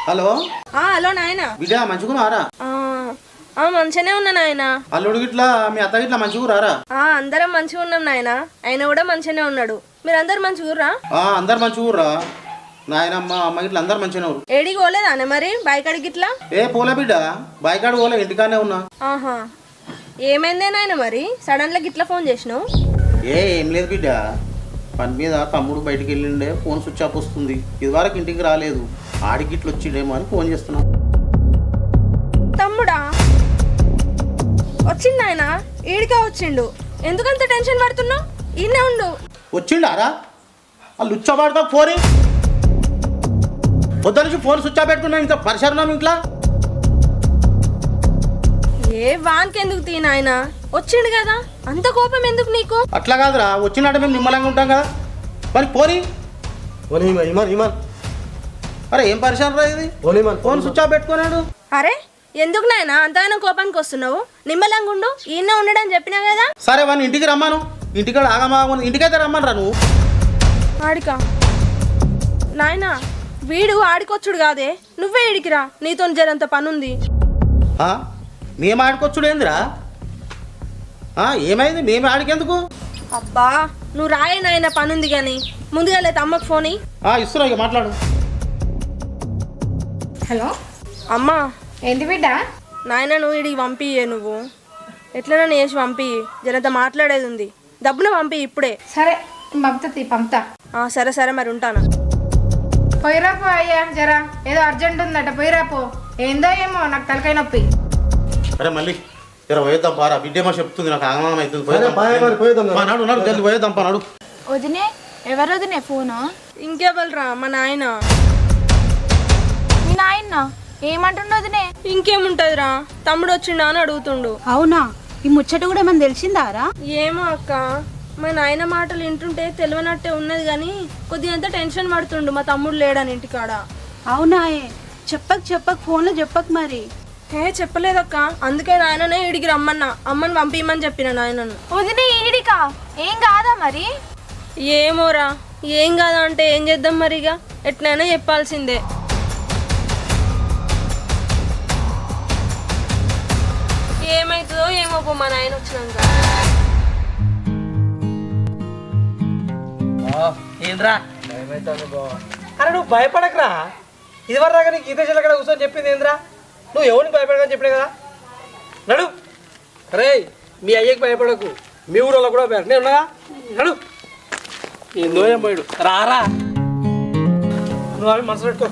Hello hello నాయన బిడ్డ మంచిగున్నారా? మంచిగానే ఉన్నా నాయన. అల్లుడు గిట్లా మీ అత్త గిట్లా మంచిగురారా? అందరం మంచిగా ఉన్నాం నాయన. ఆయన కూడా మంచిగానే ఉన్నాడు. మీరందరు మంచిగుర్రా? అందరు మంచిగుర్రా. నాయనమ్మ అమ్మ గిట్లా అందరు మంచిగానే ఉన్నారు. ఏడికి పోలేదా అన్న మరి బాయికాడికి గిట్లా? పోలే బిడ్డ, బాయికాడు పోలే, ఇంటికానే ఉన్నా. ఏమైందే నాయన మరి సడన్గా గిట్లా ఫోన్ చేసినావు? ఏం లేదు బిడ్డ, పని మీద తమ్ముడు బయటికి వెళ్ళిండే, ఫోన్ స్విచ్ ఆఫ్ వస్తుంది. ఇదివరకు ఇంటికి రాలేదు, ఆడికి గిట్ల వచ్చిండేమో అని ఫోన్ చేస్తున్నా. తమ్ముడా వచ్చిండు ఆయన? ఈడికే వచ్చిండు. ఎందుకంత టెన్షన్ పడుతున్నావు? ఈయనే ఉండు. వచ్చిండారా? వాళ్ళు ఉచ్చబడతా ఫోన్ పొద్దు నుంచి ఫోన్ స్విచ్ ఆఫ్ పెట్టుకున్నా, ఇంకా పరిసరం ఇంట్లో. ఏ వానికి ఎందుకు తీ నాయన, వచ్చిండు కదా, అంత కోపం ఎందుకు నీకు? అట్లా కాదురా, వచ్చినట్టు మేము నిమ్మలంగా ఉంటాం కదా. మరి పోనీ అరే ఏం పరిసరం రా ఇది, ఫోన్ స్విచ్ ఆఫ్ పెట్టుకున్నాడు. అరే ఎందుకు నాయన అంతగానో కోపానికి వస్తున్నావు? నిమ్మలంగా ఉండు, ఈయన ఉండడని చెప్పినా కదా. సరే వాడిని ఇంటికి రమ్మాను, ఇంటికాడ ఆగమాగను, ఇంటికైతే రమ్మనరా నువ్వు. ఆడికా నాయన? వీడు ఆడికొచ్చుడు కాదే, నువ్వే ఇడికిరా, నీతో జరంత పనుంది. మేము ఆడుకొచ్చుడు ఏందిరా? ఏమైంది, మేము ఆడికెందుకు? అబ్బా నువ్వు రాయే నాయన, పనుంది కానీ ముందుగా లేదు అమ్మకు ఫోన్ ఇస్తున్నా, ఇక మాట్లాడు. హలో అమ్మా. ఏంటి బిడ్డ? నాయన నువ్వు ఇడికి పంపియే, నువ్వు ఎట్లైనా వేసి పంపి, జరంత మాట్లాడేది ఉంది, డబ్బున పంపి ఇప్పుడే. సరే పంపుతా. సరే సరే మరి ఉంటాను. పోయిరాపో అయ్యా, జరా ఏదో అర్జెంట్ ఉందట, పోయిరాపో. ఏందో ఏమో నాకు తలకాయ నొప్పి. అరే మళ్ళీ పోయేద్దాం పారా, బిడ్డేమో చెప్తుంది, నాకు ఆగమనం అవుతుంది. పోయేద్దాం పనాడు. వదినే? ఎవరు వదినే ఫోను? ఇంకెవరురా, మా నాయన. మీ నాయన ఏమంటుండు వదినే? ఇంకేముంటదిరా, తమ్ముడు వచ్చిండా అని అడుగుతుండు. అవునా? ఈ ముచ్చట కూడా ఏమన్నా తెలిసిందారా? ఏమో అక్క, మా నాయన మాటలు వింటుంటే తెలియనట్టే ఉన్నది కానీ కొద్దిగా టెన్షన్ పడుతుండు, మా తమ్ముడు లేడని ఇంటికాడ. అవునా? చెప్పక ఫోన్లో చెప్పకు మరి. చెప్పలేదక్క, అందుకే నాయననే ఇడికి రమ్మన్నా, అమ్మని పంపిమని చెప్పిన నాయనను. వదినే ఈడికా? ఏం కాదా మరి? ఏమోరా, ఏం కాదా అంటే ఏం చేద్దాం మరి, ఇక ఎట్లయినా చెప్పాల్సిందే. ఏమవుతుందో ఏమో పో, మా నాయన వచ్చినాక. ఏంద్రా అరే నువ్వు భయపడకరా, ఇది వరకు నీకు గీత చెల్లకడ కూర్చొని చెప్పింది ఏంద్రా? నువ్వు ఎవరికి భయపడకని చెప్పినా కదా, నడు. అరే మీ అయ్యకి భయపడకు, మీ ఊళ్ళో కూడా భయపడ, నేను ఉన్నాగా, నడు. ఏందో ఏం పోయాడు, రారా నువ్వు అవి మనసు పెట్టుకో.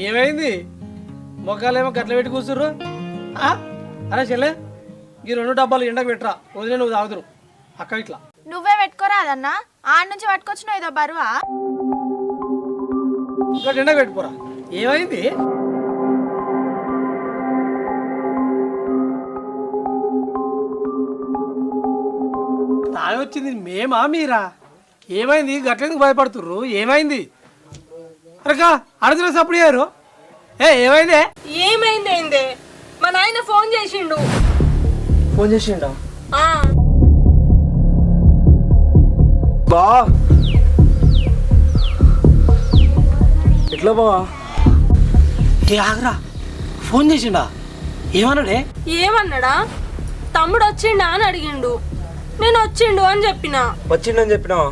ఏమైంది మొక్కలేమో గట్ల పెట్టి కూర్చుర్రు? అరే చెల్లె, ఈ 2 డబ్బాలు ఎండకు పెట్టరా, వదిలే నువ్వు తాగుతురు అక్క. ఇట్లా నువ్వే పెట్టుకోరాదన్నా, ఆడ నుంచి పట్టుకొచ్చినావు ఏదో బరువా. ఇట్లా ఎండకు పెట్టుకోరా. ఏమైంది? తాగి వచ్చింది మేమా మీరా? ఏమైంది గట్లెందుకు భయపడుతుర్రు? ఏమైంది? అరకా అడుగుతున్న సప్పుడు అయ్యారు. ఏమైందే? ఏమైంది? మా నాయన ఫోన్ చేసిండు. ఫోన్ చేసిండా? బా ఎట్లా బావా? ఆగరా, ఫోన్ చేసిండా? ఏమన్నాడే? ఏమన్నాడా? తమ్ముడు వచ్చిండా అని అడిగిండు. నేను వచ్చిండు అని చెప్పిన. వచ్చిండని చెప్పినావా?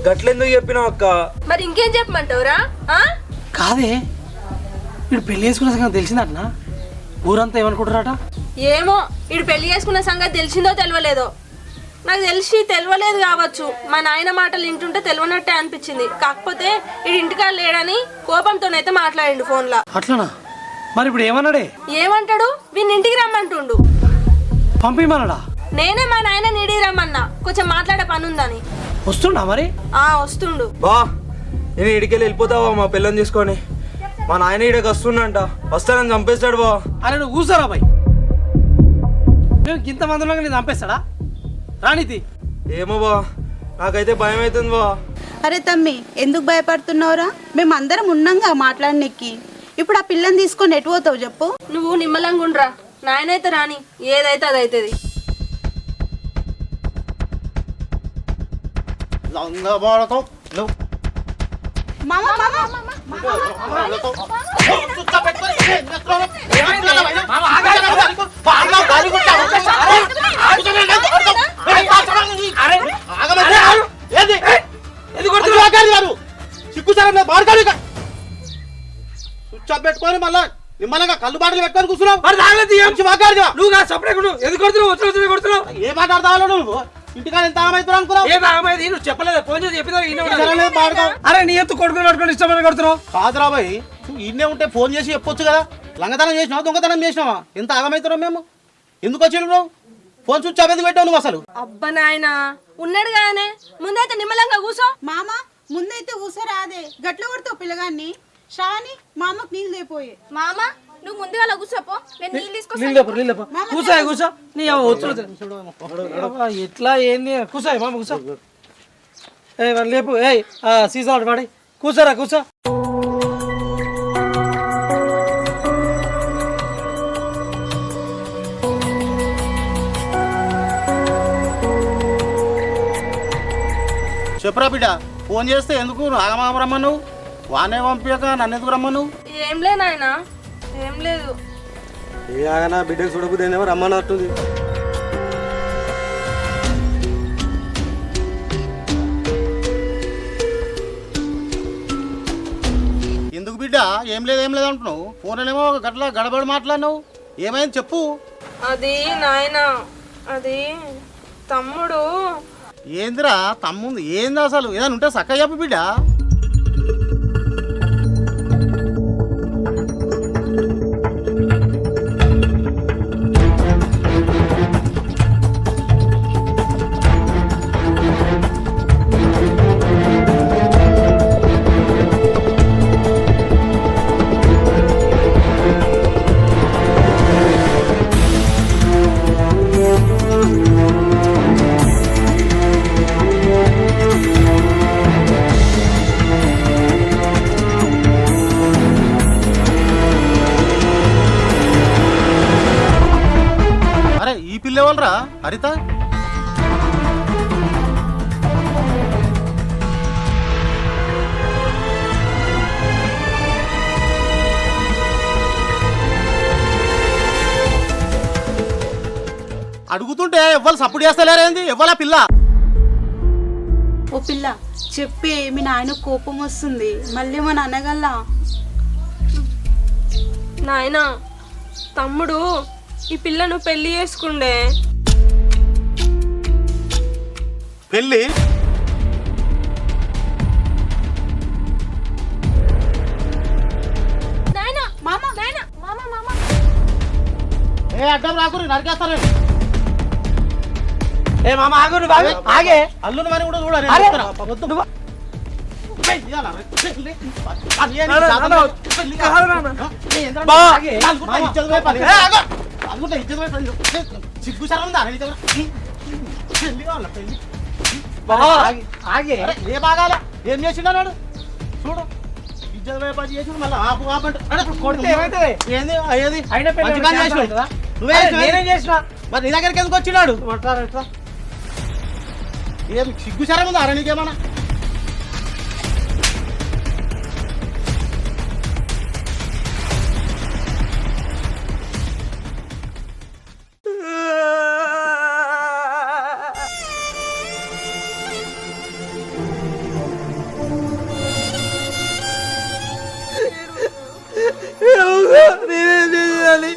గట్లెందుకు చెప్పినావు అక్క? మరి ఇంకేం చెప్పమంటావురా? కాదే, వీడు పెళ్లి చేసుకున్న సంగతి తెలిసిందటనా? ఊరంతా ఏమనుకుంటారట? ఏమో, వీడు పెళ్లి చేసుకున్న సంగతి తెలిసిందో తెలియలేదో. నాకు తెలిసి తెలియలేదు కావచ్చు, మా నాయన మాటలు వింటుంటే తెలియనట్టే అనిపించింది. కాకపోతే వీడు ఇంటికాడ లేడని కోపంతోనైతే మాట్లాడిండు ఫోన్లో. అట్లనా? మరి ఇప్పుడు ఏమన్నాడే? ఏమంటాడు? వీడిని ఇంటికి రమ్మంటుండు. పంపిమన్నాడా? నేనే మా నాయన నీడికి రమ్మన్నా, కొంచెం మాట్లాడే పని ఉందని. వస్తుండా మరి? వస్తుండు. బా నేను ఇడికెళ్ళి వెళ్ళిపోతావా మా పిల్లని తీసుకొని? మా నాయన ఇడికి వస్తుండంట, వస్తానని చంపేస్తాడు బా. అరే నువ్వు కూర్చోరా బాయ్, మేము ఇంత మందిలో నేను చంపేస్తాడా రాణితి? ఏమో బా, నాకైతే భయం అవుతుంది బా. అరే తమ్మి, ఎందుకు భయపడుతున్నావురా? మేము అందరం ఉన్నాంగా మాట్లాడనెక్కి. ఇప్పుడు ఆ పిల్లని తీసుకొని ఎటు పోతావు చెప్పు? నువ్వు నిమ్మలంగా ఉండరా, నాయనైతే రాని, ఏదైతే అది అవుతుంది. దొంగ పడతావు నువ్వు మామ మామ సిగ్గుచారం బాడుకాడు స్విచ్ ఆఫ్ పెట్టుకొని మళ్ళా నిమ్మలంగా కళ్ళు బాటలు పెట్టుకొని కూర్చున్నావు నువ్వు నా సపరేట్ ఎందుకు కొడుతున్నావు వచ్చి కొడుతున్నావు ఏ మాట్లాడతావు నువ్వు ఇంటికాడ ఎంత ఆమెతున్నావు అనుకున్నావు ఏ నామైంది నువ్వు చెప్పలేదు ఫోన్ చేసి చెప్పినా అరే నీ ఎత్తు కొడుకుని పట్టుకొని ఇష్టమని కొడుతున్నావు కాదురా బాయ్ నువ్వు ఇన్నే ఉంటే ఫోన్ చేసి చెప్పొచ్చు కదా లంగతనం చేసినావా దొంగతనం చేసినావా ఎంత ఆగమవుతున్నావు మేము ఎందుకు వచ్చినావు నువ్వు ఫోన్ స్విచ్ ఆఫ్ ఎందుకు పెట్టావు నువ్వు అసలు అబ్బా నాయనా ఉన్నాడు గానే ముందైతే నిమ్మలంగా కూసో. మామ ముందైతే ఊసరాదే గట్ల కొడతావు పిల్లగాన్ని. శ్రావణి మామకు నీళ్ళు లేపోయే. మామ నువ్వు ముందుగా కూసోపో, నేను నీళ్ళు తీసుకొస్తా. నీళ్ళు కూసాయి కూసా నీ ఎట్లా ఏంది కూసాయి మామ కూసా ఏ లేపు ఏ సీజన్ వాడి కూసారా కూసా చెప్పురా బిడ్డ ఫోన్ చేస్తే ఎందుకు ఆగమాగ రమ్మను వానే పంపించక నన్ను ఎందుకు రమ్మను ఏం లే నాయనా ఏం లేదు. ఏ ఆగనా బిడ్డకు చూడబుద్ది ఏందేమో రమ్మన్నట్టుంది. ఎందుకు బిడ్డ ఏం లేదు అంటున్నావు ఫోన్లోనేమో గట్ల గడబడి మాట్లాడినావు ఏమైంది చెప్పు. అది నాయనా అది తమ్ముడు. ఏందిరా తమ్ముంది ఏంది అసలు ఏదైనా ఉంటే చక్కగా చెప్పు బిడ్డ. ఈ పిల్ల వాళ్ళరా హరిత అడుగుతుంటే ఎవ్వరు సపోర్ట్ చేస్తలేరేంది ఎవ్వరా పిల్ల. ఓ పిల్ల చెప్పే మీ నాయన కోపం వస్తుంది మళ్ళీ మన అనగల్లా. నాయనా తమ్ముడు ఈ పిల్లను పెళ్లి చేసుకుండే. పెళ్ళి నాయనా మామ నాయనా మామ మామ ఏ అడ్డం రాకు నరికేస్తారు. ఏ మామ ఆగు నువ్వు ఆగే అల్లుని మరి కూడా చూడాలి. ఏ బాగాల ఏం చేసిండు చూడు ఇజ్జత్ వ్యాపారం చేసి మళ్ళీ ఆపు ఆపండి కొడితే ఏమైతుంది ఏంది ఏది అయినా నువ్వే నేనేం చేసిన మరి నీ దగ్గరికి ఎందుకు వచ్చినాడు ఎట్లా ఏం సిగ్గుచారం ఉందా అరే నీకేమన్నా. నేనేం చేయాలి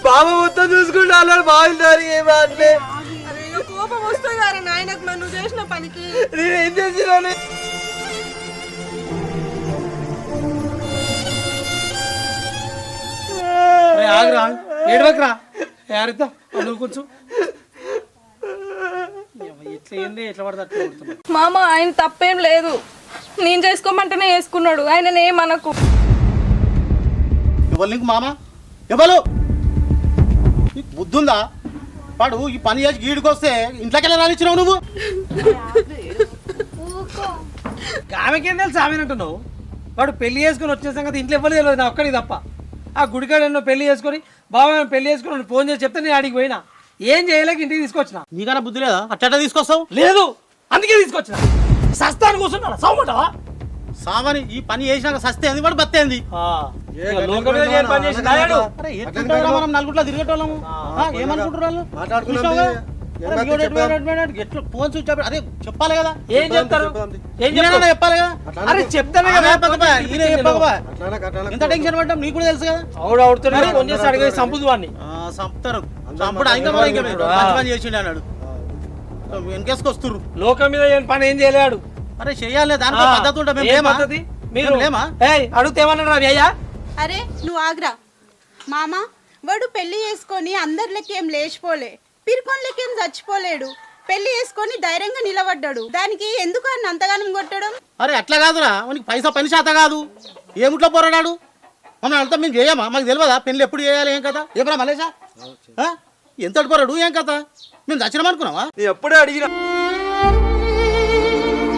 బాబా మొత్తం చూసుకుంటా అన్నాడు బాగుంటారు ఏ మాటలే కోపం వస్తుంది కదా నాయనకు మరి నువ్వు చేసిన పనికి. నేనేం చేసినా ఆగురా ఏడవకరా యారిద్దాం నువ్వు కూర్చో ఎట్లా ఏంది ఎట్లా పడితే అట్లా కొడుతున్నా. మామ ఆయన తప్పేం లేదు, నేను చేసుకోమంటేనే చేసుకున్నాడు, ఆయన ఏమనకు. ఎవరు నీకు మామ ఎవరు నీకు బుద్ధుందా వాడు ఈ పని చేసి గీడికి వస్తే ఇంట్లోకెళ్ళి రానిచ్చినావు నువ్వు. ఆమెకేం తెలుసు ఆమెనంటున్నావు వాడు పెళ్లి చేసుకుని వచ్చిన సంగతి ఇంట్లో ఇవ్వలేదు తెలియదు నా ఒక్కడికి తప్ప. ఆ గుడికాడ ఎన్నో పెళ్లి చేసుకొని బాబా మేము పెళ్లి చేసుకుని ఫోన్ చేసి చెప్తే నేను అడిగి పోయినా ఏం చేయలేక ఇంటికి తీసుకొచ్చిన. నీకన్నా బుద్ధి లేదా అట్ట తీసుకొస్తావు. లేదు అందుకే తీసుకొచ్చిన సస్తాను కూర్చున్నాడు సౌమంటావా సావని ఈ పని చేసినాక సస్తే అది కూడా బత్తేంది. లోకం మీద చేయని పని చేసి నాయాడు. అరే ఎట్లుంటారా మనం నలుగురిలో తిరిగేటోళ్ళము? ఏమనుకుంటారు వాళ్ళు? చూసావుగా? అరే వీడు ఎటు పోయాడు, ఎటు పోయాడు, ఎట్లా ఫోన్ స్విచ్ ఆఫ్ అరే చెప్పాలి కదా, ఏం చెప్తారు ఏం ఈయనైనా చెప్తారు చెప్పాలి కదా. అరే చెప్తానే కదా ఈయన చెప్పకపో ఇంత టెన్షన్ పడ్డాం నీకు కూడా తెలుసు కదా. ఆవిడ ఆడుతున్నాడు ఫోన్ చేసి అడిగే సంపుదు వాడిని చంపుతారు చంపడు ఇంకా మరి ఇంకా మంచి పని చేసిండు అన్నాడు వెనకేసుకొస్తుర్రు. లోకం మీద చేయని పని ఏం చేయలేడు. అరే చెయ్యాలి దానికి పద్ధతి ఉంటే మేము ఏం లేమా? పద్ధతి? మీరు మేము లేమా? అడిగితే ఏమన్నాడు రవి అయ్యా? అరే నువ్వు ఆగ్రా మామ, వాడు పెళ్లి చేసుకొని అందరిలోకేం లేచిపోలే, పిరుకోన్లకేం చచ్చిపోలేడు, పెళ్లి చేసుకొని ధైర్యంగా నిలబడ్డాడు. దానికి ఎందుకు అని అంతగానం కొట్టడం? అరే అట్లా కాదురా మనకి పైసా పని శాత కాదు, ఏమిట్లో పోరాడాడు మనం అంతా మేము చేయమా? మాకు తెలియదా పెళ్ళి ఎప్పుడు చేయాలి ఏం కదా? ఏమరా మలేషా ఎంత పోరాడు ఏం కథ? మేము దర్శనం అనుకున్నావా? నేను ఎప్పుడే అడిగినా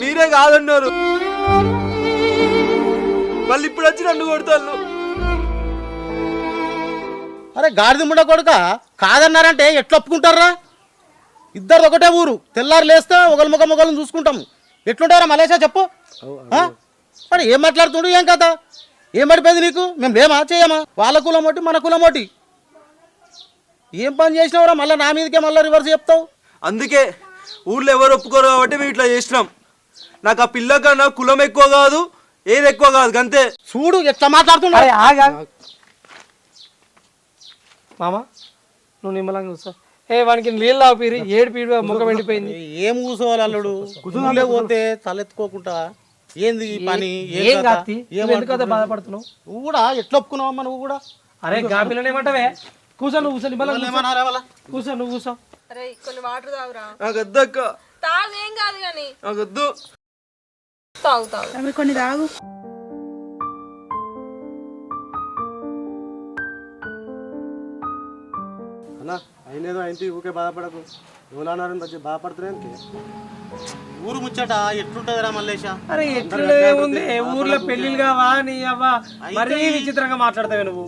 మీరే కాదన్నారు, మళ్ళీ ఇప్పుడు వచ్చి నన్ను కొడతాను. అరే గాడిద ముండ కొడుక కాదన్నారంటే ఎట్లా ఒప్పుకుంటారా? ఇద్దరు ఒకటే ఊరు, తెల్లారు లేస్తే ఒకరి ముఖం ఒకరిని చూసుకుంటాము. ఎట్లుంటారా మలేషా చెప్పు? మరి ఏం మాట్లాడుతుండు ఏం కథ? ఏం పడిపోయింది నీకు? మేము లేమా చేయమా? వాళ్ళ కులం ఒకటి మన కులం ఒకటి. ఏం పని చేసినావురా మళ్ళీ నా మీదకే మళ్ళీ రివర్స్ చెప్తావు? అందుకే ఊళ్ళో ఎవరు ఒప్పుకోరు కాబట్టి మేము ఇట్లా చేసినాం. నాకు ఆ పిల్ల కన్నా కులం ఎక్కువ కాదు, ఏది ఎక్కువ కాదు, అంతే. చూడు ఎట్లా మాట్లాడుతున్నా. అరే ఆగా మామ నువ్వు నిమ్మలంగా చూస్తా. వానికి నీళ్ళు ఆపిరి ఏడు పీడు ముఖం ఎండిపోయింది. ఏం కూర్చోవాలి అల్లుడు? కుదురులే పోతే తలెత్తుకోకుండా ఏంది ఈ పని? ఏం కాదు ఎందుకంత బాధపడుతున్నావు? నువ్వు కూడా ఎట్లా ఒప్పుకున్నావమ్మా నువ్వు కూడా? అరే గాపిలని ఏమంటావే? కూర్చో నువ్వు కూర్చో నిమ్మలంగా ఏమన్నారా వాళ్ళ? కూర్చో నువ్వు కూర్చో. అరే కొన్ని వాటర్ తాగురా. నాకు వద్దక్క, తాగేం కాదు కానీ నాకు వద్దు. తాగు తాగు. అవి కొన్ని తాగు. అన్నా అయినేదో అయింది ఊకే బాధపడకు, ఎవరన్నారని వచ్చి బాధపడుతున్నానికి ఊరు ముచ్చట ఎట్లుంటదిరా మల్లేషా? అరే ఎట్లా ఉంది ఊర్లో పెళ్లిళ్ళు కావా నీ అవ్వ? మరీ విచిత్రంగా మాట్లాడతావే నువ్వు.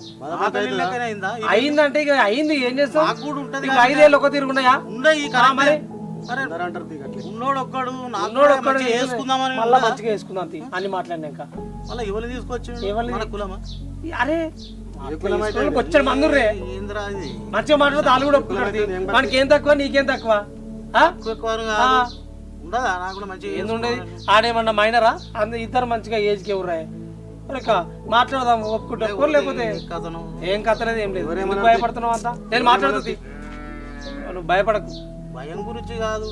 అయిందా? అయిందంటే ఇక అయింది ఏం చేస్తావు? నాకు కూడా ఉంటది నీకు 5 ఏళ్ళు ఒక తిరుగున్నాయా? ఉండే ఈ మరి అరే అంటారు దిగట్లే. ఉన్నోడు ఒక్కడు ఉన్నోడు ఒక్కడు చేసుకుందామని మళ్ళా మంచిగా వేసుకుందాం అని మాట్లాడినాక మళ్ళీ ఎవరిని తీసుకొచ్చి ఎవరిని? మన కులమా? అరే వచ్చాడు మందుర్రే ఏంద్రా ఇది? మంచిగా మాట్లాడితే వాళ్ళు కూడా ఒప్పుకుంటారు. మనకి ఏం తక్కువ నీకేం తక్కువ? ఎక్కువ కాదు. ఉండదా నాకు కూడా మంచి ఏంది ఉండేది? ఆడేమన్నా మైనరా? ఇద్దరు మంచిగా ఏజ్కి ఎవరాయి మాట్లాడదాం ఒప్పుకుంటారు. లేకపోతే కథను ఏం కథలేదు ఏం లేదు. ఎందుకు భయపడుతున్నావు అంతా? నేను మాట్లాడుతుంది నువ్వు భయపడకు. భయం గురించి కాదు,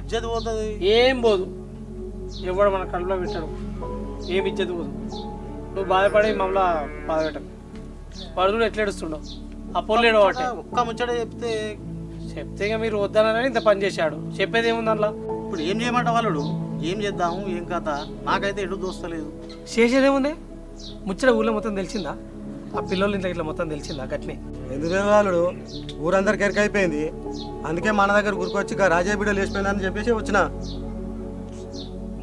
ఇజ్జత్ పోతుంది. ఏం పోదు, ఎవడు మన కళ్ళలో పెట్టాడు, ఏం ఇచ్చేది పోదు. నువ్వు బాధపడి మమ్మల్ని బాధ పెట్టకు. వాడు కూడా ఎట్లా ఏడుస్తుండవు ఆ పొల్లేడు ఒకటే. ఒక్క ముచ్చట చెప్తే ఇక మీరు వద్దనని ఇంత పని చేశాడు. చెప్పేది ఏముంది అందులో? ఇప్పుడు ఏం చేయమంట వాళ్ళు? ఏం చేద్దాము ఏం కథ? నాకైతే ఎటు దోస్తలేదు. చేసేది ఏముంది? ముచ్చట ఊళ్ళో మొత్తం తెలిసిందా? ఆ పిల్లలు ఇంట్లో ఇట్లా మొత్తం తెలిసిందా? గట్నే ఎందుకు వాళ్ళు ఊరందరికి ఎరక అయిపోయింది. అందుకే మన దగ్గర ఊరికొచ్చి రాజా బిడ్డ లేచిపోయిందని చెప్పేసి వచ్చిన.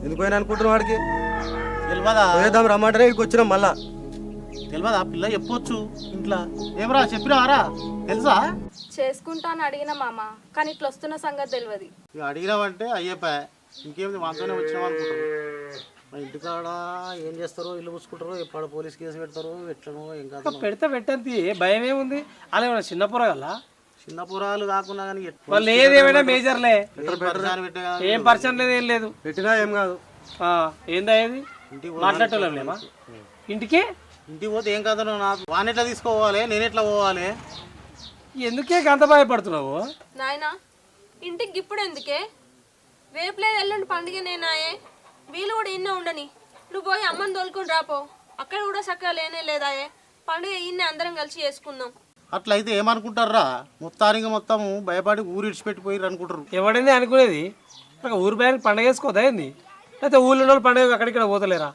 ఎందుకు పోయినా అనుకుంటున్నావు వాడికి? తెలియదా? పోయేద్దాం రమ్మంటారే ఇక్కడికి వచ్చినాం. మళ్ళా తెలియదా? పిల్ల చెప్పొచ్చు ఇంట్లో. ఏమరా చెప్పినావారా? తెలుసా? చేసుకుంటా అని అడిగిన మామ, కానీ ఇట్లా వస్తున్న సంగతి తెలియదు. ఇక అడిగినావంటే అయ్యప్ప ఇంకేమి వాంతోనే వచ్చినాం అనుకుంటారు. మా ఇంటికాడ ఏం చేస్తారో, ఇల్లు పూసుకుంటారో, ఎప్పుడు పోలీస్ కేసు పెడతారో, ఎట్లనో ఏం కాదు. పెడితే పెట్టండి, భయం ఏముంది? అలా ఏమన్నా చిన్న పొరగల్లా? చిన్న పురాలు కాకుండా కానీ వాళ్ళు ఏదేమైనా మేజర్లే, పెట్టే ఏం పర్సన్ లేదు ఏం లేదు. పెట్టినా ఏం కాదు. ఏందా ఏది మాట్లాడటం లేమా? ఇంటికి ఇంటికి పోతే ఏం కథనో నాకు. వాని ఎట్లా తీసుకోవాలి, నేను ఎట్లా పోవాలి? ఎందుకే అంత భయపడుతున్నావు? నాయనా ఇంటికి ఇప్పుడు ఎందుకే? రేపులేదు ఎల్లుండి పండుగ నేనాయే, వీళ్ళు కూడా ఇన్నే ఉండని. నువ్వు పోయి అమ్మని తోలుకొని రాపో, అక్కడ కూడా చక్కగా లేనే లేదాయే. పండుగ ఇన్నే అందరం కలిసి చేసుకుందాం. అట్లయితే ఏమనుకుంటారా? మొత్తానికి మొత్తం భయపడి ఊరు ఇడిచిపెట్టిపోయి అనుకుంటారు. ఎవడైంది అనుకునేది? ఊరు బయటకి పండుగ వేసుకోదా ఏంది? లేకపోతే ఊళ్ళో వాళ్ళు పండుగ అక్కడిక్కడ పోతలేరా?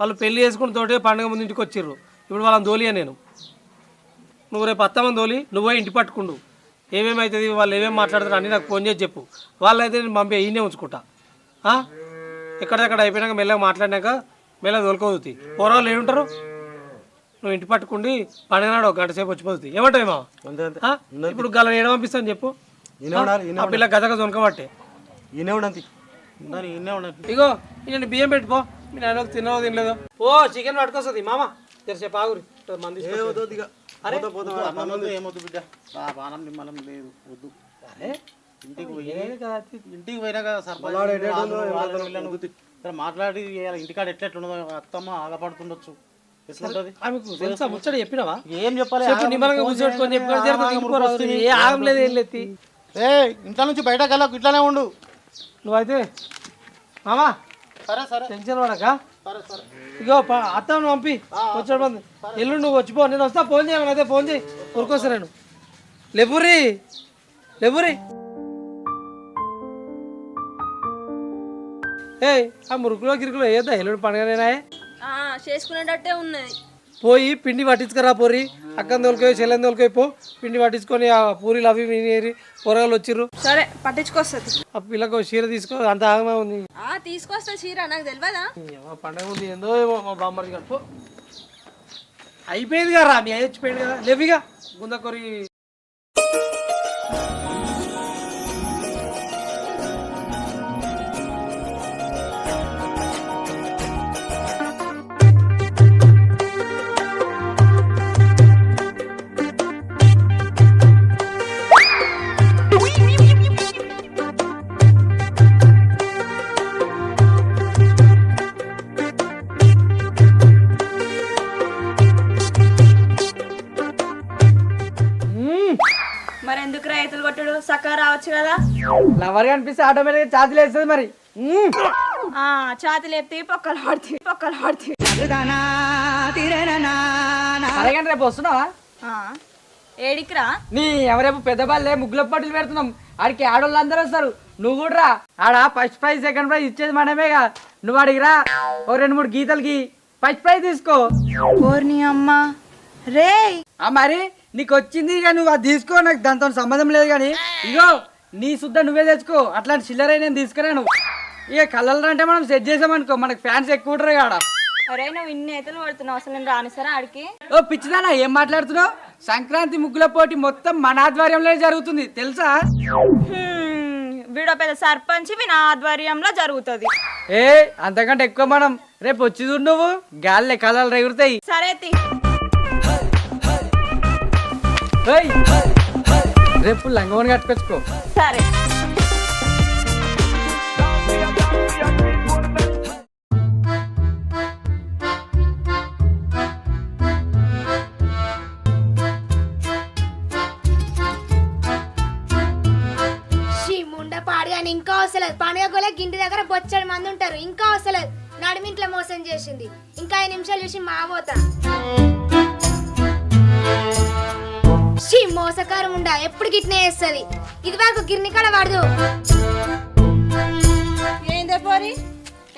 వాళ్ళు పెళ్లి చేసుకుని తోటే పండుగ ముందు ఇంటికి వచ్చిర్రు. ఇప్పుడు వాళ్ళని తోలియా నేను. నువ్వు రేపు అత్తమ్మని తోలి నువ్వే ఇంటి పట్టుకుండు. ఏమేమవుతుంది, వాళ్ళు ఏమేమి మాట్లాడతారు అని నాకు ఫోన్ చేసి చెప్పు. వాళ్ళైతే నేను పంపే ఈయనే ఉంచుకుంటా. ఎక్కడెక్కడ అయిపోయినాక మెల్లగా మాట్లాడినాక మెల్లగా తోలుకోదుతాయి. పోరాళ్ళు ఏముంటారు? నువ్వు ఇంటి పట్టుకుండి పండుగ నాడు 1 గంట సేపు వచ్చిపోతుంది. ఏమంటావు ఏమో? ఇప్పుడు గల ఏడ పంపిస్తాను చెప్పు. ఆ పిల్ల గదగా దొనకబట్టే ఈయనే ఉండంతి. ఉందని ఇన్నే ఉండదు. ఇగో నేను బియ్యం పెట్టుకో మీ నాన్నకు తినవో తినలేదో ఓ చికెన్ పట్టుకొస్తుంది మామ తెరిసే పాగురి మంది అరే అన్నం ఏమొద్దు బిడ్డ బాణం నిమ్మలం లేదు వద్దు. ఇంటికి పోయినా కదా సర్పంచ్ మాట్లాడి ఇంటికాడ ఎట్లెట్లుండదో అత్తమ్మ ఆగపడుతుండొచ్చు. ఎట్లుంటది ఆమెకు తెలుసా ముచ్చట చెప్పినావా ఏం చెప్పాలి? చెప్పు నిమ్మలంగా కూర్చోట్టుకొని చెప్పు ఏ ఆగం లేదు ఏం లేదు ఇంట్లో నుంచి బయటకు వెళ్ళకు ఇట్లానే ఉండు. నువ్వైతే మామా సరే సరే టెన్షన్ పడక సరే సరే. ఇగో అత్తను పంపి వచ్చాడు మంది ఎల్లు నువ్వు వచ్చిపో నేను వస్తా ఫోన్ చేయమని అదే ఫోన్ చేయి ఊరుకొస్తా నేను లేపురి లేపురి ఏ ఆ మురుకులో గిరుకులో ఏదా ఎల్లుడు పండుగనేనా చేసుకునేటట్టే ఉన్నది. పోయి పిండి పట్టించుకురా పోరి అక్కని తోలుకోయి చెల్లెని తోలుకోయి పో పిండి పట్టించుకొని ఆ పూరీలు అవి వినేరి పొరగాలు వచ్చిర్రు సరే పట్టించుకొస్తుంది. ఆ పిల్లకు చీర తీసుకో అంత ఆగమే ఉంది తీసుకొస్తా చీర నాకు తెలియదా? పండగ ఉంది ఏందో ఏమో మా బామ్మడి కడుపు అయిపోయింది కదా మీ అయ్యి వచ్చిపోయింది కదా లేవిగా గుందకొరి మరి ఎందుకు రైతులు కొట్టుడు చక్కగా రావచ్చు కదా. లవర్ కనిపిస్తే ఆటోమేటిక్ ఛార్జీలు వేస్తుంది మరి ఛాతి లేపుతాయి పక్కలు పడుతాయి అలాగే రేపు వస్తున్నావా ఏడికిరా? నీ ఎవరేపు పెద్ద బాల్లే ముగ్గుల పట్టులు పెడుతున్నాం ఆడికి ఆడోళ్ళు అందరూ వస్తారు నువ్వు కూడా రా ఆడ ఫస్ట్ ప్రైజ్ సెకండ్ ప్రైజ్ ఇచ్చేది మనమేగా నువ్వు అడిగిరా ఓ 2-3 గీతలకి ఫస్ట్ ప్రైజ్ తీసుకో. ఓర్ని అమ్మ రే మరి నీకు వచ్చింది ఇక నువ్వు అది తీసుకో నాకు దాంతో సంబంధం లేదు కానీ ఇగో నీ శుద్ధ నువ్వే తెచ్చుకో అట్లాంటి చిల్లర నేను తీసుకురాను. ఇక కళ్ళల్లో అంటే మనం సెట్ చేసామనుకో మనకు ఫ్యాన్స్ ఎక్కువ ఉంటారు కాడ. అరే నువ్వు ఇన్ని ఎతలు పడుతున్నావు అసలు నేను రానిసరా ఆడికి? ఓ పిచ్చిదానా ఏం మాట్లాడుతున్నావు? సంక్రాంతి ముగ్గుల పోటీ మొత్తం మన ఆధ్వర్యంలో జరుగుతుంది తెలుసా? వీడో పెద్ద సర్పంచ్ నా ఆధ్వర్యంలో జరుగుతుంది. ఏ అంతకంటే ఎక్కువ మనం రేపు వచ్చి చూడు నువ్వు గాల్లే కళలు ఎగురుతాయి. సరే రేపు లంగవని కట్టుకొచ్చుకో. సరే పాడు కానీ ఇంకా వస్తలేదు. పండుగ కూడా ఇంటి దగ్గర బొచ్చడి మంది ఉంటారు ఇంకా వస్తలేదు. నడిమింట్లో మోసం చేసింది. ఇంకా 5 నిమిషాలు చూసి మా పోతా. మోసకారం ఉండా ఎప్పుడు గిట్నే వేస్తుంది. ఇది వరకు గిర్నికాడ వాడదు. ఏందే పోరి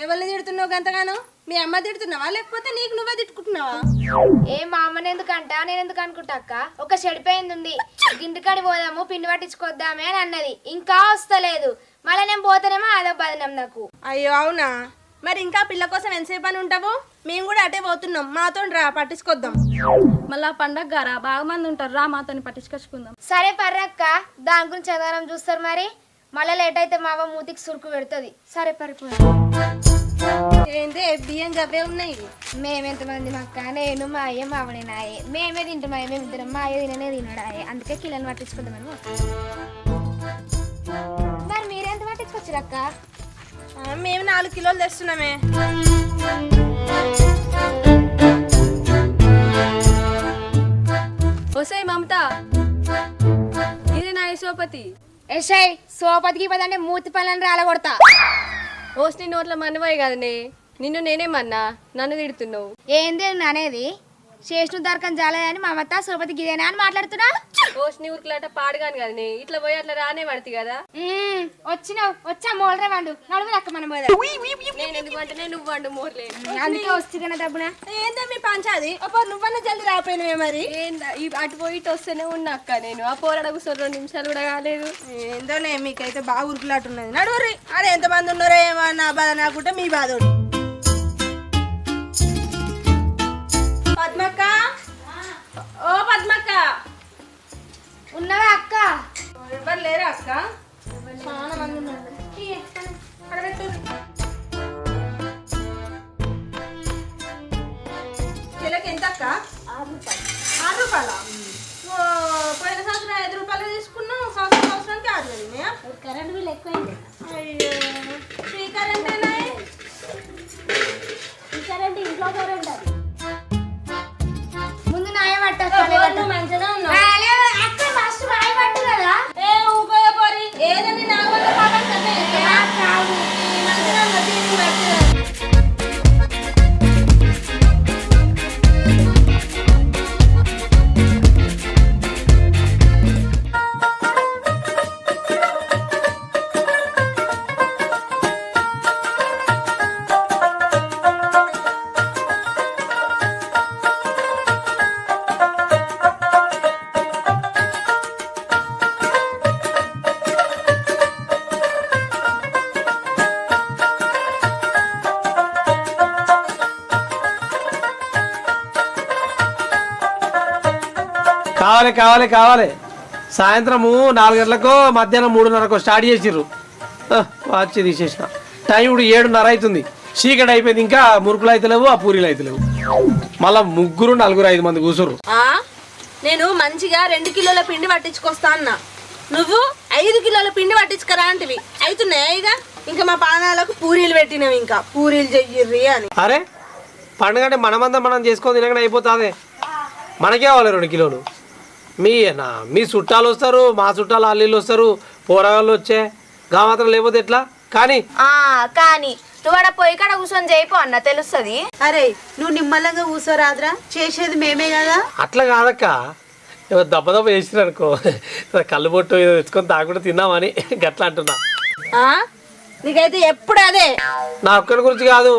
ఎవరిని తిడుతున్నావు గంతగానో? మీ అమ్మ తిడుతున్నావా లేకపోతే నీకు నువ్వే తిట్టుకుంటున్నావా? ఏ మా అమ్మని ఎందుకంటా నేను ఎందుకు అనుకుంటా అక్క. ఒక చెడిపోయింది ఉంది గింటికాడి పోదాము పిండి పట్టించుకొద్దామే అని అన్నది. ఇంకా వస్తలేదు. మళ్ళీ నేను పోతానేమో అదో బదనం నాకు. అయ్యో అవునా? మరి ఇంకా పిల్ల కోసం ఎంతసేపు అని ఉంటావు? మేము కూడా అటే పోతున్నాం. మాతో రా పట్టించుకొద్దాం. మళ్ళా పండగ రా బాగా మంది ఉంటారు రా మాతో పట్టించుకొచ్చుకుందాం. సరే పర్రక్క దాని గురించి చదవడం చూస్తారు మరి. మళ్ళీ లేట్ అయితే మా అవ్వ మూతికి సురుకు పెడుతుంది. సరే పరిపోయి ఏంటి బియ్యం జవ్వే ఉన్నాయి. మేమెంతమంది అక్క నేను మా అయ్య మా ఆవిడ నాయే మేమే తింటాం. మేమిద్దరం మా అయ్య తిననే తినడాయే అందుకే కిలోని పట్టించుకుందామని. మరి మీరెంత పట్టించుకొచ్చారు అక్క? మేము 4 కిలోలు తెస్తున్నామే. ఒసేయ్ మమత ఇది నా యశోపతి. ఎషై సోపతికి పదంటే మూతి పళ్ళని రాలగొడతా. ఓస్ని నోట్ల మనవాయి కదనే నిన్ను నేనేమన్నా నన్ను తిడుతున్నావు. ఏంది అనేది చేసిన దొరకని జాలని మా అమ్మత సోపతి గిదేనా అని మాట్లాడుతున్నా. ఓస్ని ఊరికలాట పాడగాను కదనే ఇట్లా పోయి అట్లా రానే పడుతుంది కదా. వచ్చినావు వచ్చా మోలరే వండు నడువు అక్క మనం నేను ఎందుకంటే నువ్వు వండు మోర్లే అందుకే వస్తున్నా డబ్బున. ఏందో మీ పంచాది నువ్వన్నా జల్ది రాపోయినవే మరి. అటు పోయి ఇటు వస్తేనే ఉన్నా అక్క నేను ఆ పోరాడ కూర్చొని 2 నిమిషాలు కూడా కాలేదు. ఏందోనే మీకైతే బాగా ఉరుకులాటున్నది. నడువురి అదే ఎంతమంది ఉన్నారో ఏమో నా బాధ నాకుంటే మీ బాధ. పద్మక్క ఓ పద్మక్క ఉన్నవా అక్క? ఎవరు లేరా అక్క? చాలా మంది ఉన్నారు. ఎక్కువైంది. అయ్యో ఫ్రీ కరెంట్ ఇంట్లో కరెంట్ అది. ముందు నాయ నువ్వు మంచిగా ఉన్నావు. ఏ ఊకోయే పోరి ఏదని నా వల్ల మాట్లాడుతుంటే కాదు మంచిగా ఉన్నా తీరు మంచిగా. కావాలి కావాలి కావాలి. సాయంత్రము 4 గంటలకు మధ్యాహ్నం 3:30కు స్టార్ట్ చేసిర్రు. వాచ్ తీసేసిన. టైం ఇప్పుడు 7:30 అవుతుంది. చీకటి అయిపోయింది. ఇంకా మురుకులు అయితే లేవు, ఆ పూరీలు అయితే లేవు. మళ్ళా 3, 4, 5 మంది కూసురు. నేను మంచిగా 2 కిలోల పిండి పట్టించుకొస్తా అన్నా, నువ్వు 5 కిలోల పిండి పట్టించుకరా అంటివి. అవుతున్నాయా ఇక? ఇంకా మా పానాలకు పూరీలు పెట్టినవి, ఇంకా పూరీలు చెయ్యిర్రి అని. అరే పండుగ అంటే మనమందరం మనం చేసుకొని తినగానే అయిపోతుంది. మనకే కావాలి 2 కిలోలు. మీ చుట్టాలు వస్తారు, మా చుట్టాలు అల్లీళ్ళు వస్తారు, పోరగాళ్ళు వచ్చే గా మాత్రం లేకపోతే ఎట్లా? కానీ కానీ నువ్వు ఆడ పొయ్యి కాడ కూర్చొని చేయిపో అన్న తెలుస్తుంది. అరే నువ్వు నిమ్మలంగా కూర్చోరాదురా, చేసేది మేమే కదా. అట్లా కాదక్క, దెబ్బ దెబ్బ వేసిరు అనుకో, కళ్ళు బొట్టు ఏదో తెచ్చుకొని తాకుండా తిన్నామని గట్లా అంటున్నా. నీకైతే ఎప్పుడు అదే. నా ఒక్కడి గురించి కాదు,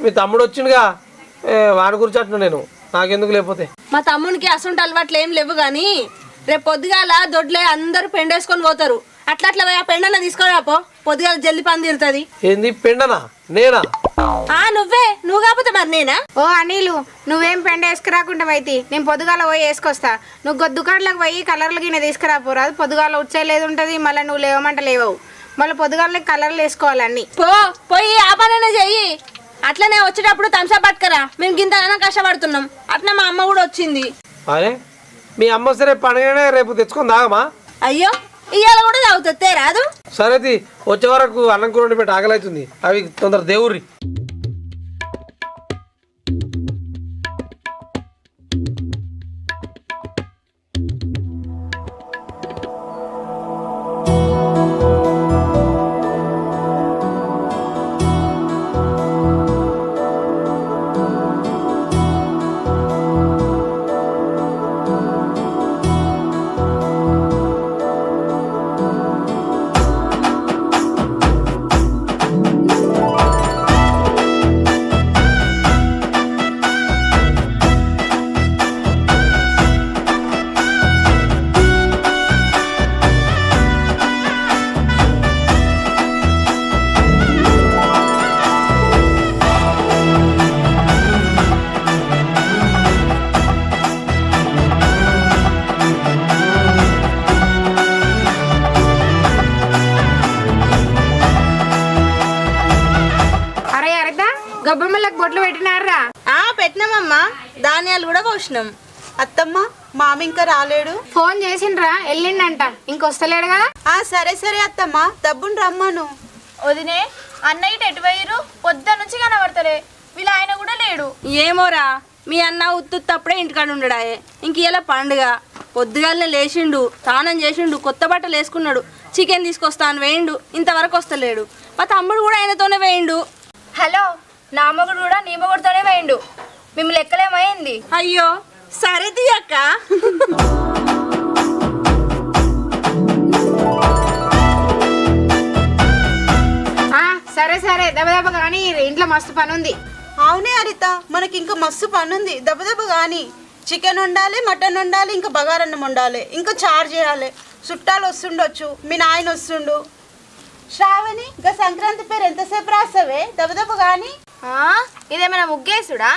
మీ తమ్ముడు వచ్చిండుగా వాడి గురించి అంటున్నా నేను. నాకెందుకు లేకపోతే? మా తమ్మునికి అసంటి అలవాట్లు ఏం లేవు కానీ రేపు పొద్దుగాల దొడ్లే అందరూ పెండేసుకొని పోతారు. అట్లా అట్లా ఆ పెండన తీసుకురాపో, పొద్దుగాల జల్ది పని తీరుతుంది. ఏంది పెండనా? నేనా? నువ్వు కాకపోతే మరి నేనా? ఓ అనిలు, నువ్వేం పెండ వేసుకురాకుండా అయితే నేను పొద్దుగాల పోయి వేసుకొస్తా. నువ్వు దుకాణంలోకి పోయి కలర్లు గిన్నె తీసుకురాపోరాదు. పొద్దుగాల వచ్చేలేదు ఉంటుంది, మళ్ళీ నువ్వు లేవమంట లేవవు. మళ్ళీ పొద్దుగాల కలర్లు వేసుకోవాలన్నీ. పోయి ఆ పనైనా చెయ్యి. అట్లనే వచ్చేటప్పుడు థమ్స్అప్ పట్టుకరా, మేము గింతగానో కష్టపడుతున్నాం. అట్లా మా అమ్మ కూడా వచ్చింది. అరే మీ అమ్మ సరే పండుగనే రేపు తెచ్చుకొని తాగమా? అయ్యో ఇవాళ కూడా తాగుతే రాదు. సరే వచ్చే వరకు అన్నం కూర వండి పెట్టి ఆకలి అవుతుంది. అవి తొందర దేవుర్రి. గొబ్బమ్మలకు బొట్లు పెట్టినారా? పెట్టినామమ్మా, ధాన్యాలు కూడా పోసినాం. అత్తమ్మ మామ ఇంకా రాలేడు. ఫోన్ చేసిండ్రా, వెళ్ళిండంట, ఇంకొస్తలేడు కదా. సరే సరే అత్తమ్మ, డబ్బును రమ్మను. వదినే అన్నయ్య ఎటు పోయిరు? పొద్దు నుంచి కనబడతలే, వీళ్ళ ఆయన కూడా లేడు. ఏమోరా, మీ అన్న ఉత్తుత్తప్పుడే ఇంటికాడ ఉండడాయే. ఇంక ఇలా పండుగ పొద్దుగాలనే లేచిండు, స్నానం చేసిండు, కొత్త బట్టలు వేసుకున్నాడు, చికెన్ తీసుకొస్తాను వేయిండు, ఇంతవరకు వస్తలేడు. మా తమ్ముడు కూడా ఆయనతోనే వేయిండు. హలో, నా మొగుడు కూడా నీ మొగుడుతోనే వేయండు. మేము లెక్కలేమైంది. అయ్యో సరే తీయక్క. సరే సరే దెబ్బ కానీ ఇంట్లో మస్తు పని ఉంది. అవునే హరిత, మనకి ఇంకా మస్తు పని ఉంది. దెబ్బ కానీ చికెన్ వండాలి, మటన్ వండాలి, ఇంకా బగారన్నం వండాలి, ఇంకా చారు చేయాలి. చుట్టాలు వస్తుండొచ్చు, మీ నాయన వస్తుండు. శ్రావణి, ఇంకా సంక్రాంతి పేరు ఎంతసేపు రాస్తావే? దెబ్బ కానీ ఇదేమైనా ముగ్గేసుడా?